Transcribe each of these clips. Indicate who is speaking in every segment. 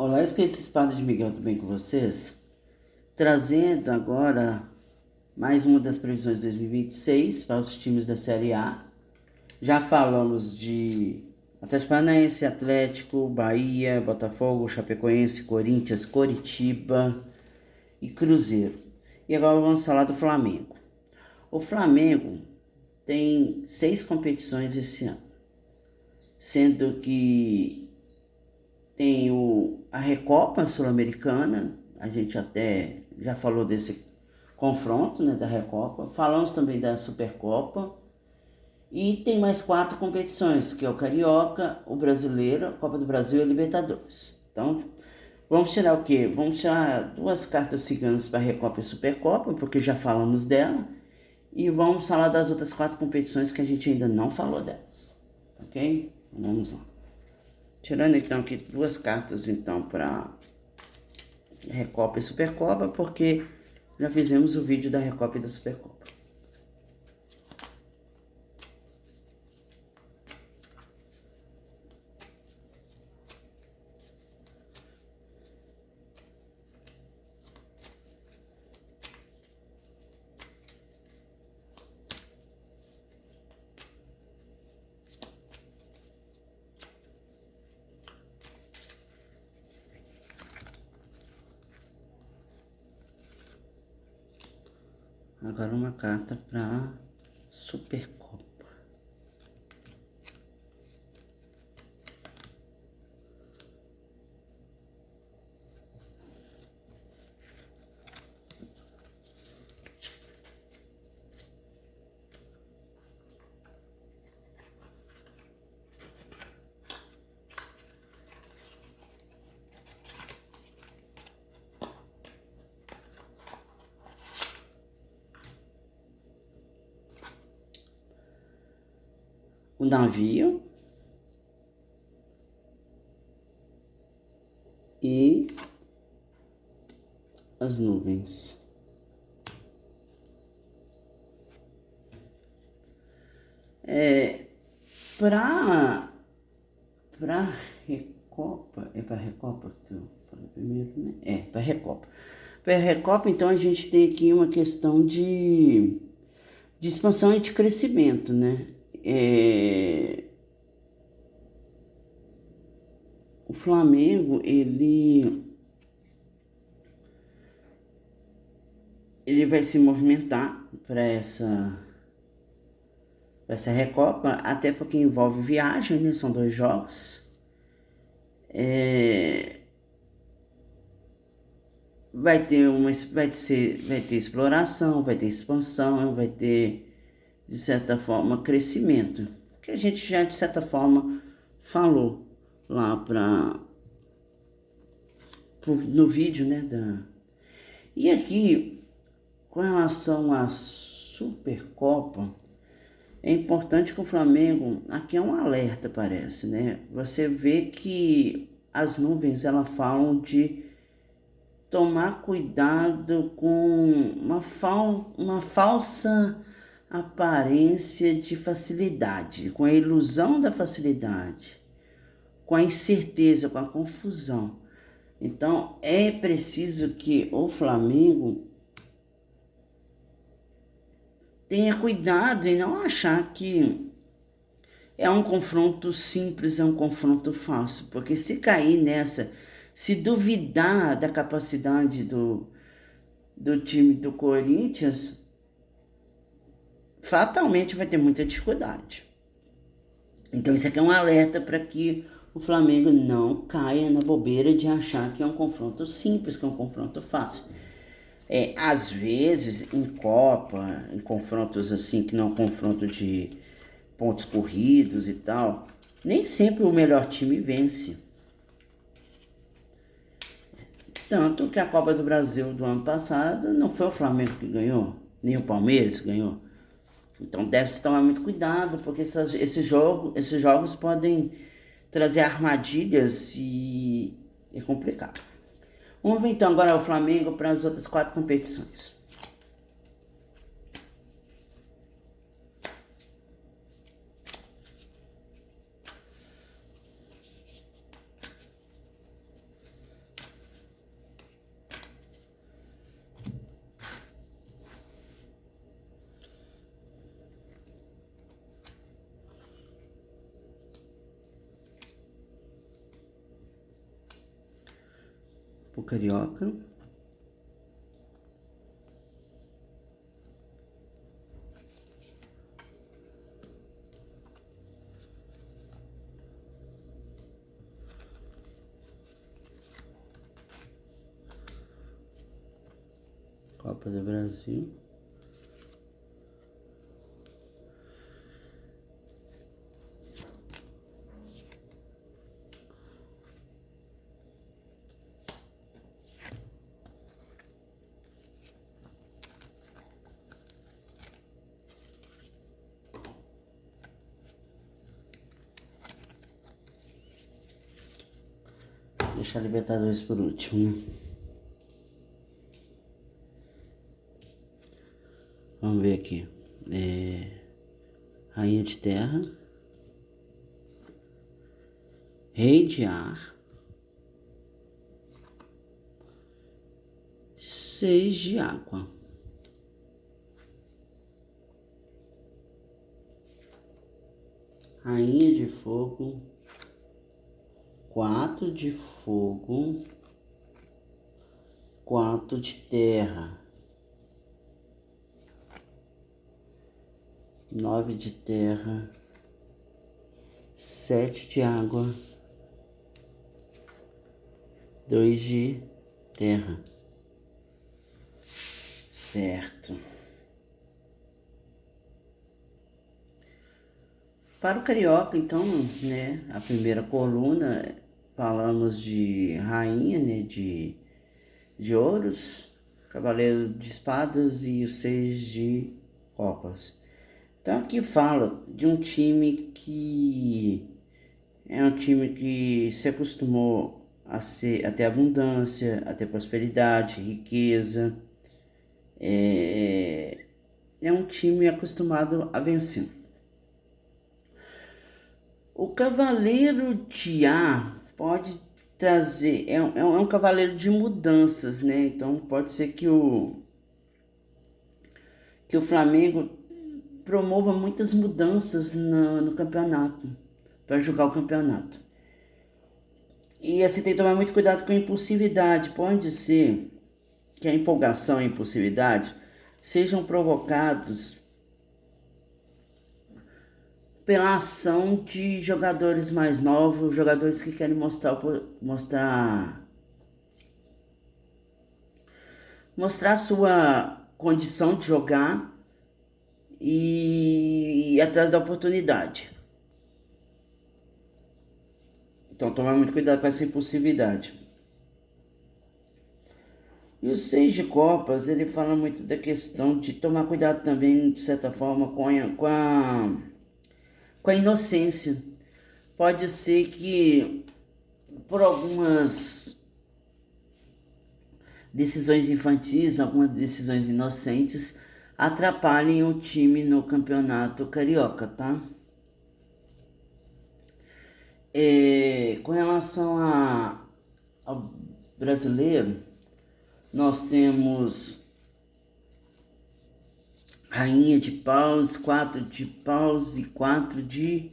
Speaker 1: Olá, inscritos Espada de Miguel, tudo bem com vocês? Trazendo agora mais uma das previsões de 2026 para os times da Série A. Já falamos de Atlético Paranaense, Atlético, Bahia, Botafogo, Chapecoense, Corinthians, Coritiba e Cruzeiro. E agora vamos falar do Flamengo. O Flamengo tem 6 competições esse ano, sendo que tem a Recopa Sul-Americana, a gente até já falou desse confronto, né, da Recopa. Falamos também da Supercopa. E tem mais 4 competições, que é o Carioca, o Brasileiro, a Copa do Brasil e a Libertadores. Então, vamos tirar o quê? Vamos tirar 2 cartas ciganas para a Recopa e Supercopa, porque já falamos dela. E vamos falar das outras 4 competições que a gente ainda não falou delas. Ok? Vamos lá. Tirando então aqui 2 cartas então para Recopa e Supercopa, porque já fizemos o vídeo da Recopa e da Supercopa. Agora uma carta para Supercopa. O navio e as nuvens. Para Recopa, é para Recopa que eu falei primeiro, né? É, para Recopa. Para Recopa, então a gente tem aqui uma questão de expansão e de crescimento, né? O Flamengo, ele vai se movimentar para essa Recopa, até porque envolve viagem, né? São 2 jogos. Vai ter exploração, vai ter expansão, vai ter, de certa forma, crescimento. Que a gente já, de certa forma, falou lá no vídeo, né? E aqui, com relação à Supercopa, é importante que o Flamengo, aqui é um alerta, parece, né? Você vê que as nuvens, elas falam de tomar cuidado com uma falsa aparência de facilidade, com a ilusão da facilidade, com a incerteza, com a confusão. Então, é preciso que o Flamengo tenha cuidado em não achar que é um confronto simples, é um confronto fácil, porque se cair nessa, se duvidar da capacidade do time do Corinthians, fatalmente vai ter muita dificuldade. Então isso aqui é um alerta para que o Flamengo não caia na bobeira de achar que é um confronto simples, que é um confronto fácil. Às vezes, em Copa, em confrontos assim, que não é um confronto de pontos corridos e tal, nem sempre o melhor time vence. Tanto que a Copa do Brasil do ano passado não foi o Flamengo que ganhou, nem o Palmeiras que ganhou. Então deve-se tomar muito cuidado, porque esses jogos podem trazer armadilhas e é complicado. Vamos ver então agora o Flamengo para as outras 4 competições. pro Carioca. Copa do Brasil. Deixar a Libertadores por último, né? Vamos ver aqui. Rainha de Terra. Rei de Ar. 6 de água. Rainha de Fogo. 4 de fogo. 4 de terra. 9 de terra. 7 de água. 2 de terra. Certo. Para o Carioca, então, né, a primeira coluna, falamos de rainha, né, de ouros, cavaleiro de espadas e os 6 de copas. Então aqui fala de um time que é um time que se acostumou a ter abundância, a ter prosperidade, riqueza. É um time acostumado a vencer. O cavaleiro de ar pode trazer, é um cavaleiro de mudanças, né? Então pode ser que o Flamengo promova muitas mudanças no campeonato, para jogar o campeonato. E assim tem que tomar muito cuidado com a impulsividade. Pode ser que a empolgação e a impulsividade sejam provocados pela ação de jogadores mais novos, jogadores que querem mostrar a sua condição de jogar e ir atrás da oportunidade. Então, tomar muito cuidado com essa impulsividade. E o 6 de copas, ele fala muito da questão de tomar cuidado também, de certa forma, com a inocência. Pode ser que, por algumas decisões infantis, algumas decisões inocentes, atrapalhem o time no campeonato carioca, tá? Com relação ao brasileiro, nós temos rainha de paus, 4 de paus e 4 de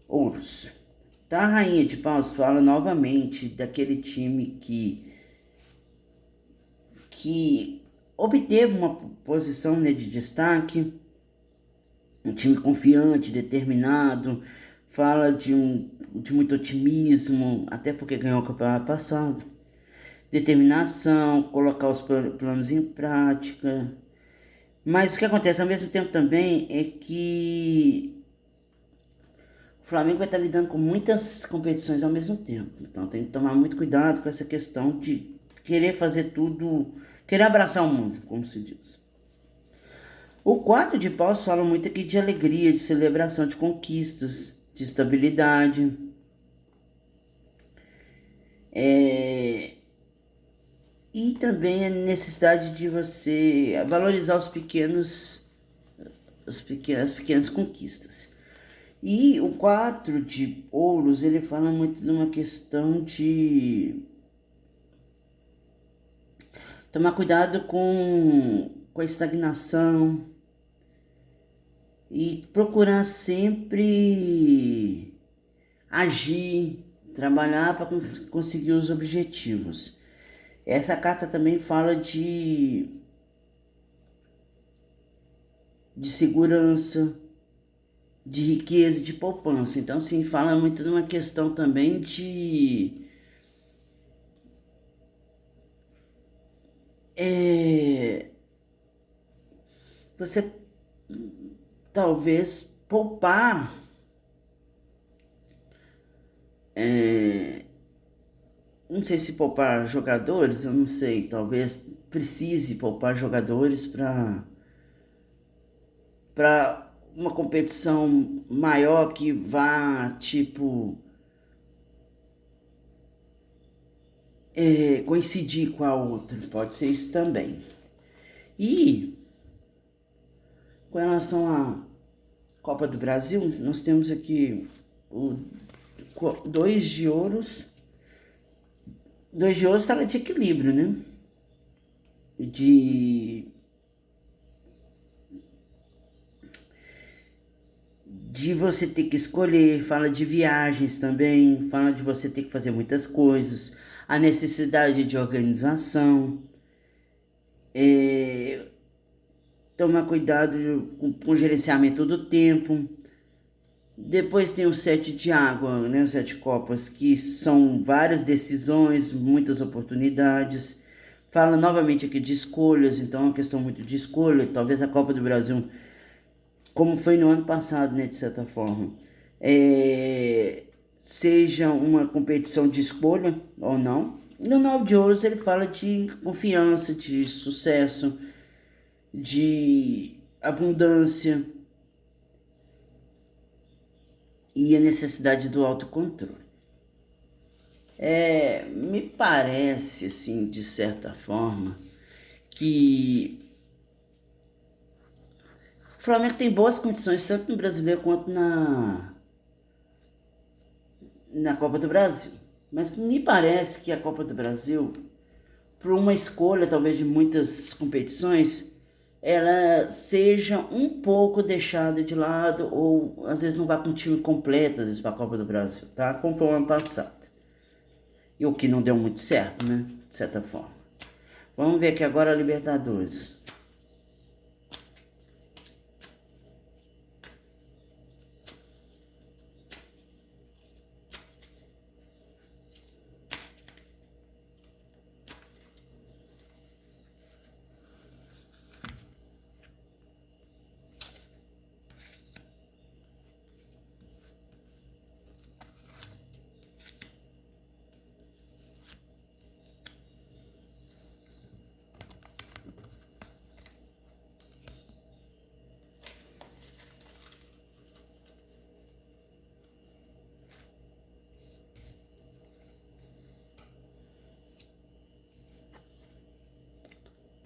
Speaker 1: ouros. Tá? A rainha de paus fala novamente daquele time que obteve uma posição, né, de destaque, um time confiante, determinado, fala de muito otimismo, até porque ganhou o campeonato passado, determinação, colocar os planos em prática. Mas o que acontece ao mesmo tempo também é que o Flamengo vai estar lidando com muitas competições ao mesmo tempo. Então tem que tomar muito cuidado com essa questão de querer fazer tudo, querer abraçar o mundo, como se diz. O 4 de paus fala muito aqui de alegria, de celebração, de conquistas, de estabilidade. E também a necessidade de você valorizar as pequenas conquistas. E o 4 de ouros, ele fala muito de uma questão de tomar cuidado com a estagnação e procurar sempre agir, trabalhar para conseguir os objetivos. Essa carta também fala de segurança, de riqueza, de poupança. Então, assim, fala muito de uma questão também de você talvez poupar, não sei se poupar jogadores, eu não sei, talvez precise poupar jogadores para uma competição maior que vá, tipo, coincidir com a outra, pode ser isso também. E com relação à Copa do Brasil, nós temos aqui o dois de ouros. Dois de ouros fala de equilíbrio, né? De você ter que escolher, fala de viagens também, fala de você ter que fazer muitas coisas, a necessidade de organização, tomar cuidado com o gerenciamento do tempo. Depois tem o sete de água, né, os sete copas, que são várias decisões, muitas oportunidades. Fala novamente aqui de escolhas, então é uma questão muito de escolha. Talvez a Copa do Brasil, como foi no ano passado, né, de certa forma, seja uma competição de escolha ou não. No Nove de Ouros ele fala de confiança, de sucesso, de abundância e a necessidade do autocontrole. Me parece, assim, de certa forma, que o Flamengo tem boas condições tanto no Brasileiro quanto na Copa do Brasil. Mas me parece que a Copa do Brasil, por uma escolha talvez de muitas competições, ela seja um pouco deixada de lado, ou às vezes não vá com o time completo, às vezes, para a Copa do Brasil, tá? Como foi o ano passado. E o que não deu muito certo, né? De certa forma. Vamos ver aqui agora a Libertadores.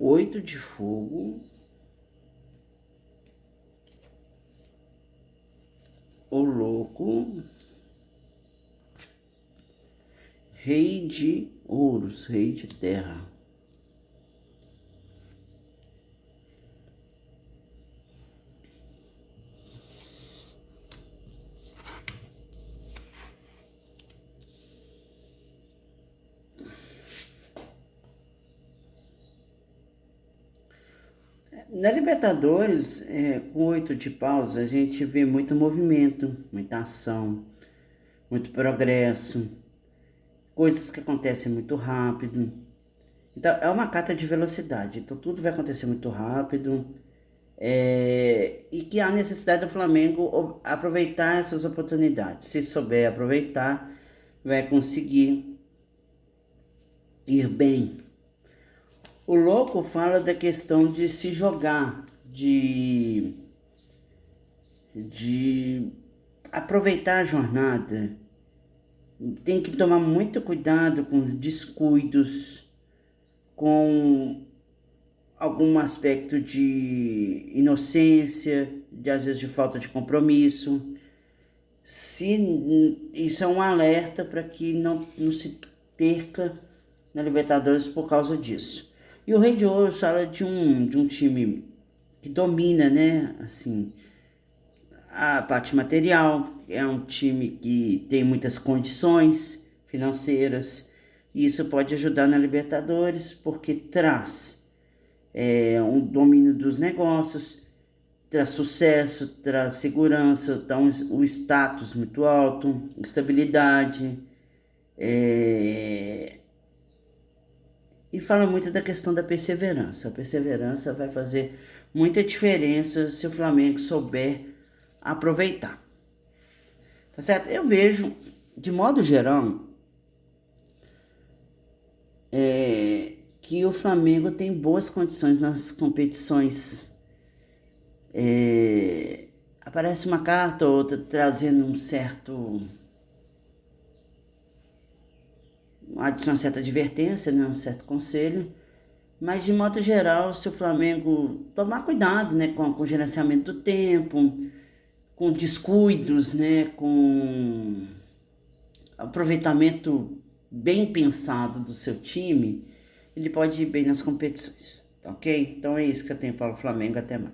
Speaker 1: Oito de fogo. O louco. Rei de ouros, rei de terra. Na Libertadores, com oito de paus, a gente vê muito movimento, muita ação, muito progresso, coisas que acontecem muito rápido. Então, é uma carta de velocidade, então tudo vai acontecer muito rápido. E que há necessidade do Flamengo aproveitar essas oportunidades. Se souber aproveitar, vai conseguir ir bem. O louco fala da questão de se jogar, de aproveitar a jornada. Tem que tomar muito cuidado com descuidos, com algum aspecto de inocência, de às vezes de falta de compromisso. Isso é um alerta para que não se perca na Libertadores por causa disso. E o Rei de Ouro fala de um time que domina, né, assim, a parte material, é um time que tem muitas condições financeiras, E isso pode ajudar na Libertadores, porque traz um domínio dos negócios, traz sucesso, traz segurança, dá um status muito alto, estabilidade. E fala muito da questão da perseverança. A perseverança vai fazer muita diferença se o Flamengo souber aproveitar. Tá certo? Eu vejo, de modo geral, que o Flamengo tem boas condições nas competições. Aparece uma carta ou outra trazendo uma certa advertência, né, um certo conselho, mas de modo geral, se o Flamengo tomar cuidado, né, com o gerenciamento do tempo, com descuidos, né, com aproveitamento bem pensado do seu time, ele pode ir bem nas competições, tá ok? Então é isso que eu tenho para o Flamengo, até mais.